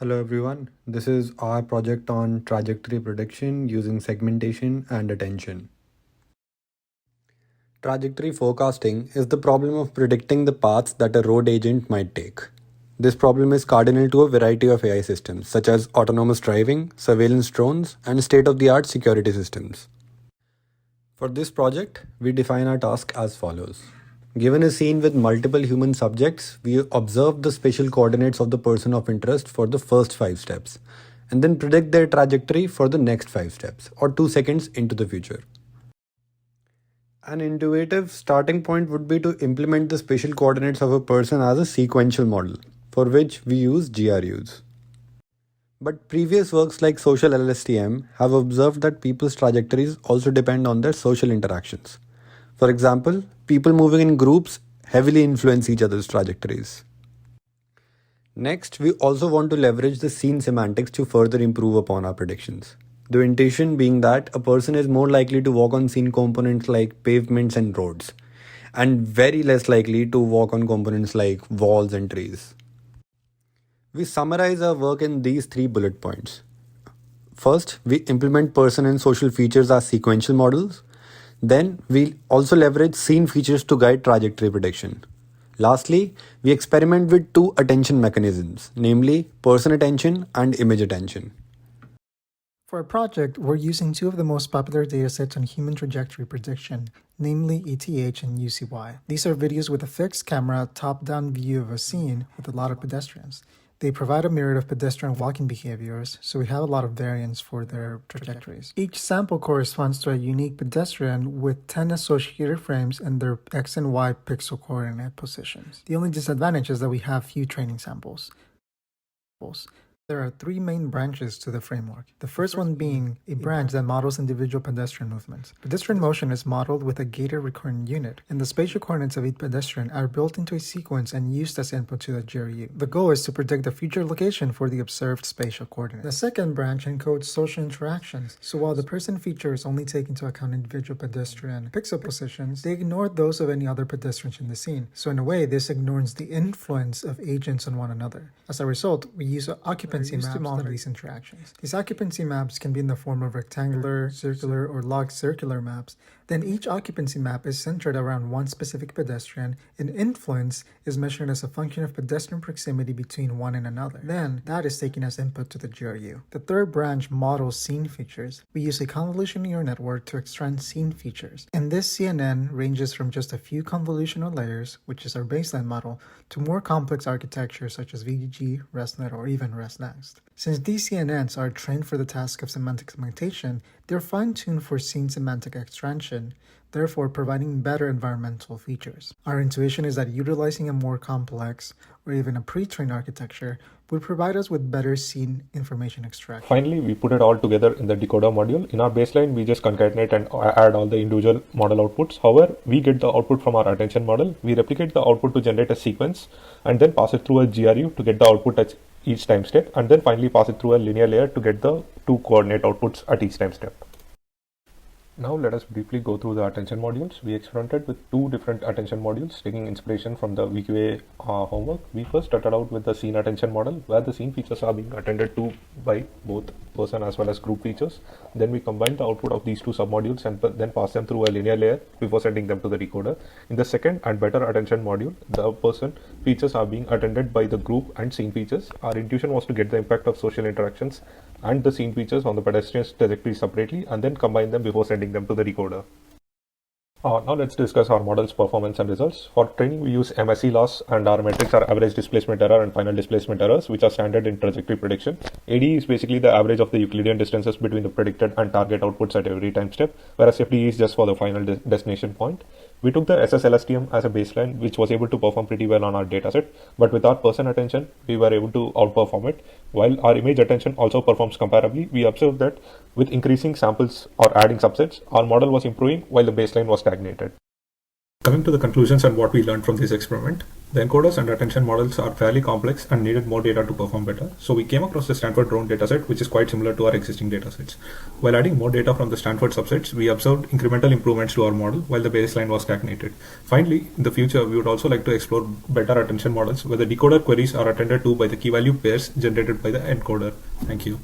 Hello everyone, this is our project on trajectory prediction using segmentation and attention. Trajectory forecasting is the problem of predicting the paths that a road agent might take. This problem is cardinal to a variety of AI systems such as autonomous driving, surveillance drones, and state-of-the-art security systems. For this project, we define our task as follows. Given a scene with multiple human subjects, we observe the spatial coordinates of the person of interest for the first 5 steps, and then predict their trajectory for the next 5 steps, or 2 seconds into the future. An intuitive starting point would be to implement the spatial coordinates of a person as a sequential model, for which we use GRUs. But previous works like social LSTM have observed that people's trajectories also depend on their social interactions. For example, people moving in groups heavily influence each other's trajectories. Next, we also want to leverage the scene semantics to further improve upon our predictions. The intention being that a person is more likely to walk on scene components like pavements and roads, and very less likely to walk on components like walls and trees. We summarize our work in these 3 bullet points. First, we implement person and social features as sequential models. Then, we also leverage scene features to guide trajectory prediction. Lastly, we experiment with 2 attention mechanisms, namely person attention and image attention. For our project, we're using 2 of the most popular datasets on human trajectory prediction, namely ETH and UCY. These are videos with a fixed camera, top-down view of a scene with a lot of pedestrians. They provide a mirror of pedestrian walking behaviors, so we have a lot of variance for their trajectories. Each sample corresponds to a unique pedestrian with 10 associated frames and their X and Y pixel coordinate positions. The only disadvantage is that we have few training samples. There are 3 main branches to the framework. The first one being a branch that models individual pedestrian movements. Pedestrian motion is modeled with a gated recurrent unit, and the spatial coordinates of each pedestrian are built into a sequence and used as input to the GRU. The goal is to predict the future location for the observed spatial coordinate. The second branch encodes social interactions, so while the person features only take into account individual pedestrian pixel positions, they ignore those of any other pedestrians in the scene. So in a way, this ignores the influence of agents on one another. As a result, we use occupancy maps to model these interactions. These occupancy maps can be in the form of rectangular, circular, or log circular maps. Then each occupancy map is centered around one specific pedestrian, and influence is measured as a function of pedestrian proximity between one and another. Then, that is taken as input to the GRU. The third branch models scene features. We use a convolutional neural network to extract scene features. And this CNN ranges from just a few convolutional layers, which is our baseline model, to more complex architectures such as VGG, ResNet, or even ResNext. Since these CNNs are trained for the task of semantic segmentation, they're fine-tuned for scene semantic extraction, therefore providing better environmental features. Our intuition is that utilizing a more complex or even a pre-trained architecture would provide us with better scene information extraction. Finally, we put it all together in the decoder module. In our baseline, we just concatenate and add all the individual model outputs. However, we get the output from our attention model. We replicate the output to generate a sequence and then pass it through a GRU to get the output at each time step, and then finally pass it through a linear layer to get the 2 coordinate outputs at each time step. Now let us briefly go through the attention modules. We experimented with 2 different attention modules taking inspiration from the VQA homework. We first started out with the scene attention model, where the scene features are being attended to by both person as well as group features. Then we combine the output of these 2 submodules and then pass them through a linear layer before sending them to the decoder. In the second and better attention module, the person features are being attended by the group and scene features. Our intuition was to get the impact of social interactions and the scene features on the pedestrian's trajectory separately and then combine them before sending them to the decoder. Now let's discuss our model's performance and results. For training, we use MSE loss, and our metrics are average displacement error and final displacement errors, which are standard in trajectory prediction. ADE is basically the average of the Euclidean distances between the predicted and target outputs at every time step, whereas FDE is just for the final destination point. We took the SSLSTM as a baseline, which was able to perform pretty well on our dataset, but with our person attention, we were able to outperform it. While our image attention also performs comparably, we observed that with increasing samples or adding subsets, our model was improving while the baseline was stagnated. Coming to the conclusions and what we learned from this experiment, The encoders and attention models are fairly complex and needed more data to perform better, so we came across the Stanford drone dataset, which is quite similar to our existing datasets. While adding more data from the Stanford subsets, we observed incremental improvements to our model while the baseline was stagnated. Finally, in the future, we would also like to explore better attention models where the decoder queries are attended to by the key value pairs generated by the encoder. Thank you.